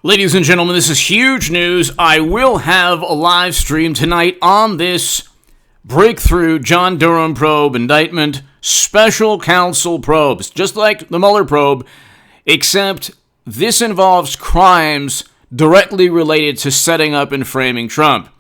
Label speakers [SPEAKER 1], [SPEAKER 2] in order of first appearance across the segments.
[SPEAKER 1] Ladies and gentlemen, this is huge news. I will have a live stream tonight on this breakthrough John Durham probe indictment, special counsel probes, just like the Mueller probe, except this involves crimes directly related to setting up and framing Trump.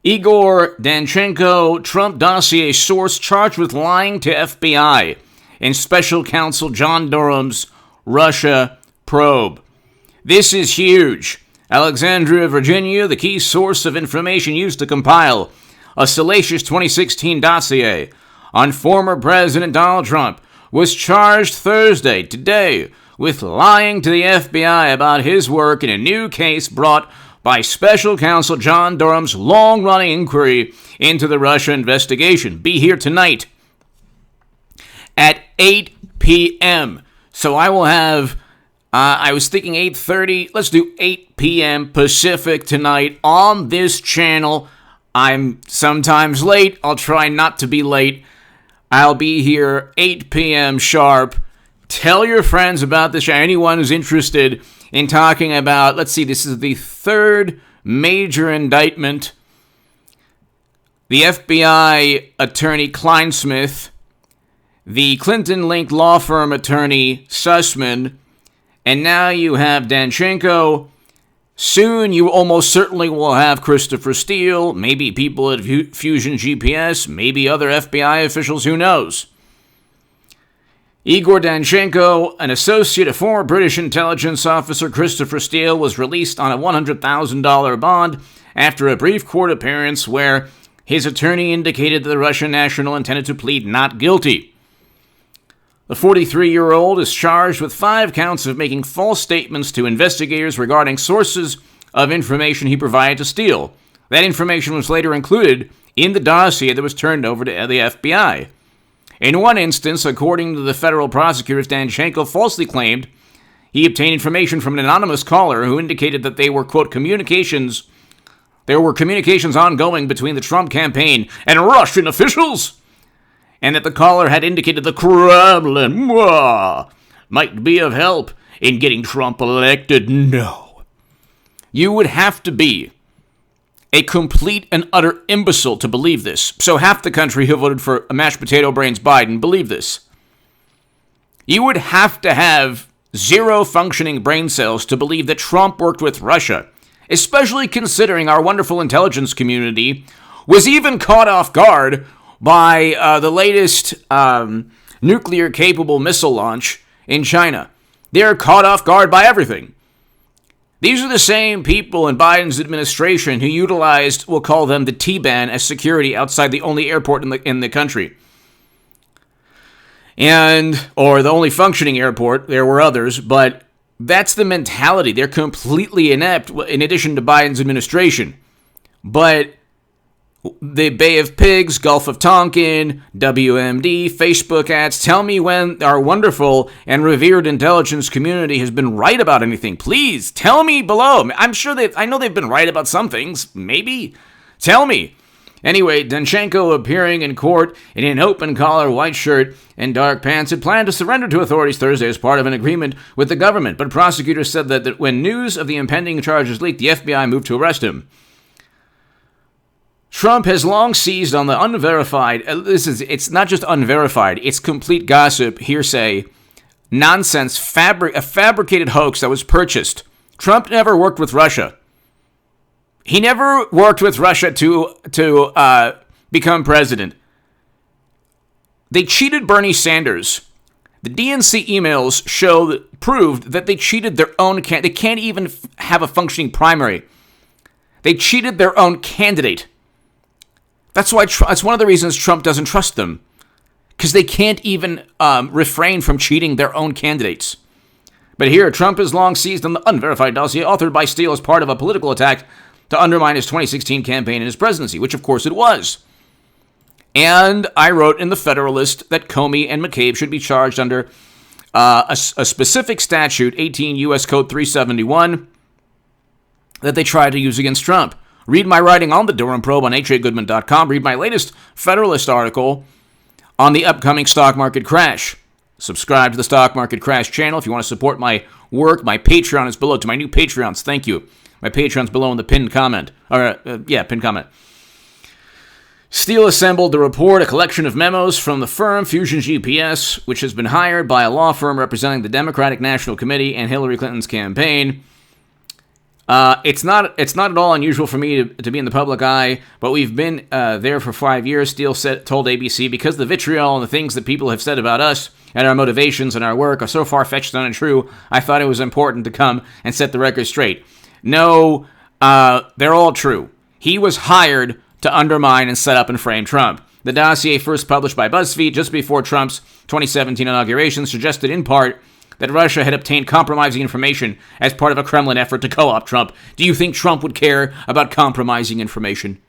[SPEAKER 1] Igor Danchenko, Trump dossier source charged with lying to FBI in special counsel John Durham's Russia probe. This is huge. Alexandria, Virginia, the key source of information used to compile a salacious 2016 dossier on former President Donald Trump, was charged Thursday, today, with lying to the FBI about his work in a new case brought by special counsel John Durham's long-running inquiry into the Russia investigation. Be here tonight at 8 p.m. So I will have... I was thinking 8:30. Let's do 8 p.m. Pacific tonight on this channel. I'm sometimes late. I'll try not to be late. I'll be here 8 p.m. sharp. Tell your friends about this. Anyone who's interested in talking about, let's see, this is the third major indictment. The FBI attorney Kleinsmith, the Clinton-linked law firm attorney Sussman, and now you have Danchenko. Soon you almost certainly will have Christopher Steele, maybe people at Fusion GPS, maybe other FBI officials, who knows. Igor Danchenko, an associate of former British intelligence officer Christopher Steele, was released on a $100,000 bond after a brief court appearance where his attorney indicated that the Russian national intended to plead not guilty. The 43-year-old is charged with 5 counts of making false statements to investigators regarding sources of information he provided to Steele. That information was later included in the dossier that was turned over to the FBI. In one instance, according to the federal prosecutors, Danchenko falsely claimed he obtained information from an anonymous caller who indicated that they were, quote, there were communications ongoing between the Trump campaign and Russian officials, and that the caller had indicated the Kremlin might be of help in getting Trump elected. No. You would have to be a complete and utter imbecile to believe this. So half the country who voted for mashed potato brains Biden believe this. You would have to have 0 functioning brain cells to believe that Trump worked with Russia, especially considering our wonderful intelligence community was even caught off guard by the latest nuclear-capable missile launch in China. They're caught off guard by everything. These are the same people in Biden's administration who utilized, we'll call them the T-ban, as security outside the only airport in the country. Or the only functioning airport. There were others, but that's the mentality. They're completely inept, in addition to Biden's administration. But the Bay of Pigs, Gulf of Tonkin, WMD, Facebook ads. Tell me when our wonderful and revered intelligence community has been right about anything. Please, tell me below. I know they've been right about some things. Maybe. Tell me. Anyway, Danchenko, appearing in court in an open-collar white shirt and dark pants, had planned to surrender to authorities Thursday as part of an agreement with the government, but prosecutors said that when news of the impending charges leaked, the FBI moved to arrest him. Trump has long seized on the unverified, it's not just unverified, it's complete gossip, hearsay, nonsense, a fabricated hoax that was purchased. Trump never worked with Russia. He never worked with Russia to become president. They cheated Bernie Sanders. The DNC emails proved that they cheated their own they can't even have a functioning primary. They cheated their own candidate. That's why it's one of the reasons Trump doesn't trust them, because they can't even refrain from cheating their own candidates. But here, Trump has long seized on the unverified dossier authored by Steele as part of a political attack to undermine his 2016 campaign and his presidency, which of course it was. And I wrote in the Federalist that Comey and McCabe should be charged under a specific statute, 18 U.S. Code 371, that they tried to use against Trump. Read my writing on the Durham probe on hagoodman.com. Read my latest Federalist article on the upcoming stock market crash. Subscribe to the Stock Market Crash channel if you want to support my work. My Patreon is below. To my new Patreons, thank you. My Patreon's below in the pinned comment. Pinned comment. Steele assembled the report, a collection of memos from the firm Fusion GPS, which has been hired by a law firm representing the Democratic National Committee and Hillary Clinton's campaign. It's not at all unusual for me to be in the public eye, but we've been there for 5 years, Steele told ABC, because the vitriol and the things that people have said about us and our motivations and our work are so far-fetched and untrue, I thought it was important to come and set the record straight. No, they're all true. He was hired to undermine and set up and frame Trump. The dossier, first published by BuzzFeed just before Trump's 2017 inauguration, suggested in part that Russia had obtained compromising information as part of a Kremlin effort to co-opt Trump. Do you think Trump would care about compromising information?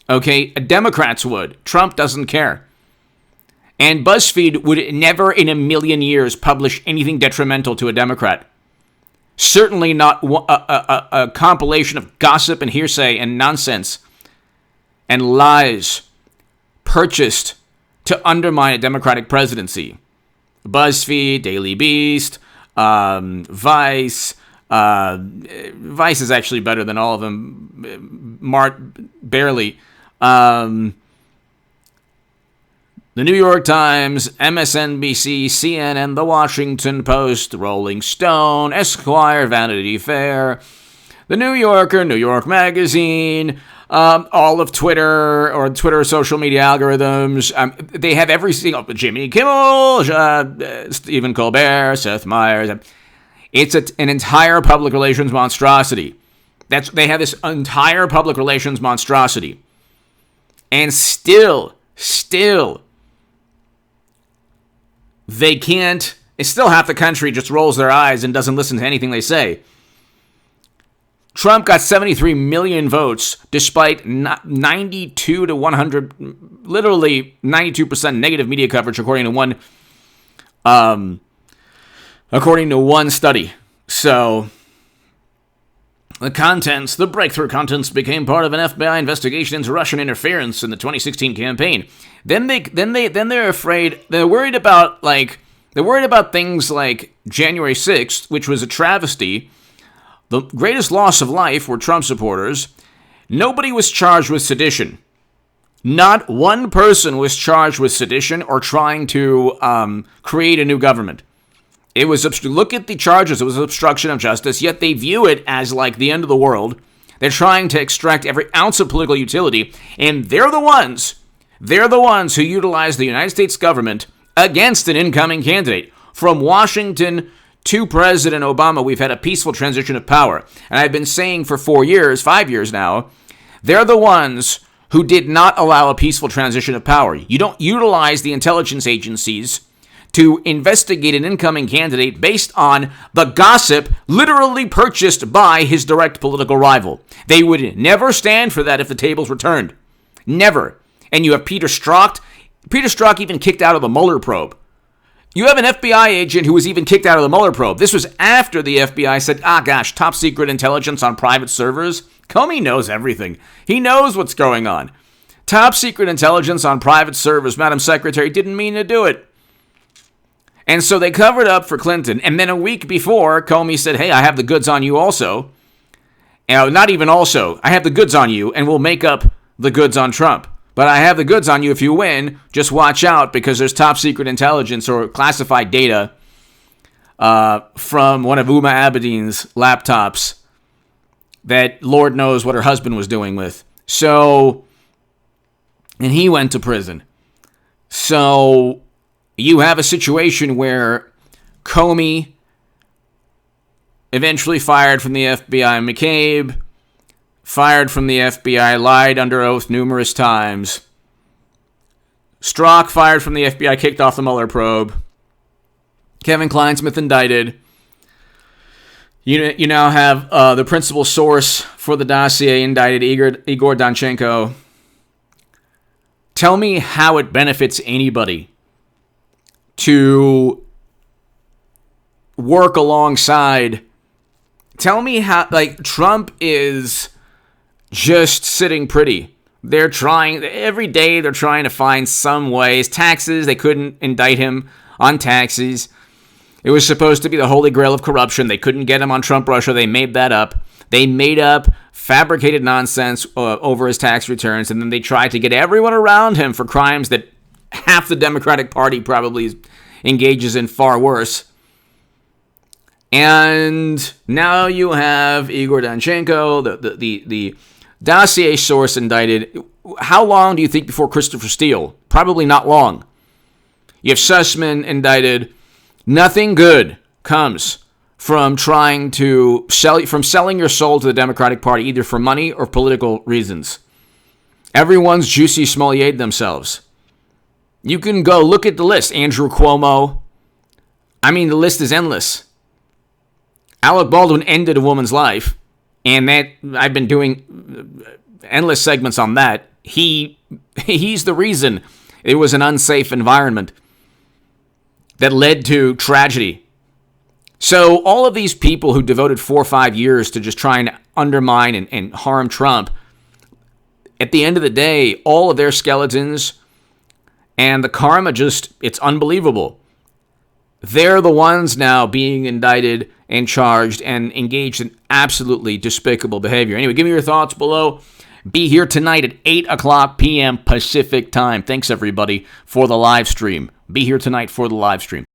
[SPEAKER 1] Okay, Democrats would. Trump doesn't care. And BuzzFeed would never in a million years publish anything detrimental to a Democrat. Certainly not a compilation of gossip and hearsay and nonsense and lies purchased to undermine a Democratic presidency. BuzzFeed, Daily Beast, Vice. Vice is actually better than all of them. Barely. The New York Times, MSNBC, CNN, The Washington Post, Rolling Stone, Esquire, Vanity Fair, The New Yorker, New York Magazine, all of Twitter or Twitter social media algorithms. They have every single Jimmy Kimmel, Stephen Colbert, Seth Meyers. It's an entire public relations monstrosity. They have this entire public relations monstrosity. And still, they can't. It's still half the country just rolls their eyes and doesn't listen to anything they say. Trump got 73 million votes despite 92 to 100, literally 92% negative media coverage, according to one study. So the breakthrough contents became part of an FBI investigation into Russian interference in the 2016 campaign. Then they're afraid. They're worried about things like January 6th, which was a travesty. The greatest loss of life were Trump supporters. Nobody was charged with sedition. Not one person was charged with sedition or trying to create a new government. It was look at the charges. It was obstruction of justice, yet they view it as like the end of the world. They're trying to extract every ounce of political utility, and they're the ones who utilize the United States government against an incoming candidate. From Washington to President Obama, we've had a peaceful transition of power. And I've been saying for 5 years now, they're the ones who did not allow a peaceful transition of power. You don't utilize the intelligence agencies to investigate an incoming candidate based on the gossip literally purchased by his direct political rival. They would never stand for that if the tables were turned. Never. And you have Peter Strzok. Peter Strzok even kicked out of the Mueller probe. You have an FBI agent who was even kicked out of the Mueller probe. This was after the FBI said, top secret intelligence on private servers. Comey knows everything. He knows what's going on. Top secret intelligence on private servers. Madam Secretary didn't mean to do it. And so they covered up for Clinton. And then a week before, Comey said, hey, I have the goods on you also. Not even also. I have the goods on you, and we'll make up the goods on Trump. But I have the goods on you if you win. Just watch out because there's top secret intelligence or classified data from one of Uma Abedin's laptops that Lord knows what her husband was doing with. So, and he went to prison. So you have a situation where Comey eventually fired from the FBI, McCabe fired from the FBI, lied under oath numerous times. Strzok fired from the FBI, kicked off the Mueller probe. Kevin Kleinsmith indicted. You now have the principal source for the dossier indicted, Igor Danchenko. Tell me how it benefits anybody to work alongside. Tell me how, Trump is just sitting pretty. They're trying, every day they're trying to find some ways. Taxes, they couldn't indict him on taxes. It was supposed to be the holy grail of corruption. They couldn't get him on Trump-Russia. They made that up. They made up fabricated nonsense over his tax returns, and then they tried to get everyone around him for crimes that half the Democratic Party probably engages in far worse. And now you have Igor Danchenko, the Dossier source indicted. How long do you think before Christopher Steele? Probably not long. You have Sussman indicted. Nothing good comes from trying to selling your soul to the Democratic Party, either for money or political reasons. Everyone's Juicy Smoliered themselves. You can go look at the list. Andrew Cuomo. I mean, the list is endless. Alec Baldwin ended a woman's life, and that I've been doing endless segments on that. He's the reason it was an unsafe environment that led to tragedy. So all of these people who devoted 4 or 5 years to just trying to undermine and harm Trump, at the end of the day, all of their skeletons and the karma it's unbelievable. They're the ones now being indicted and charged and engaged in absolutely despicable behavior. Anyway, give me your thoughts below. Be here tonight at 8 o'clock p.m. Pacific time. Thanks, everybody, for the live stream. Be here tonight for the live stream.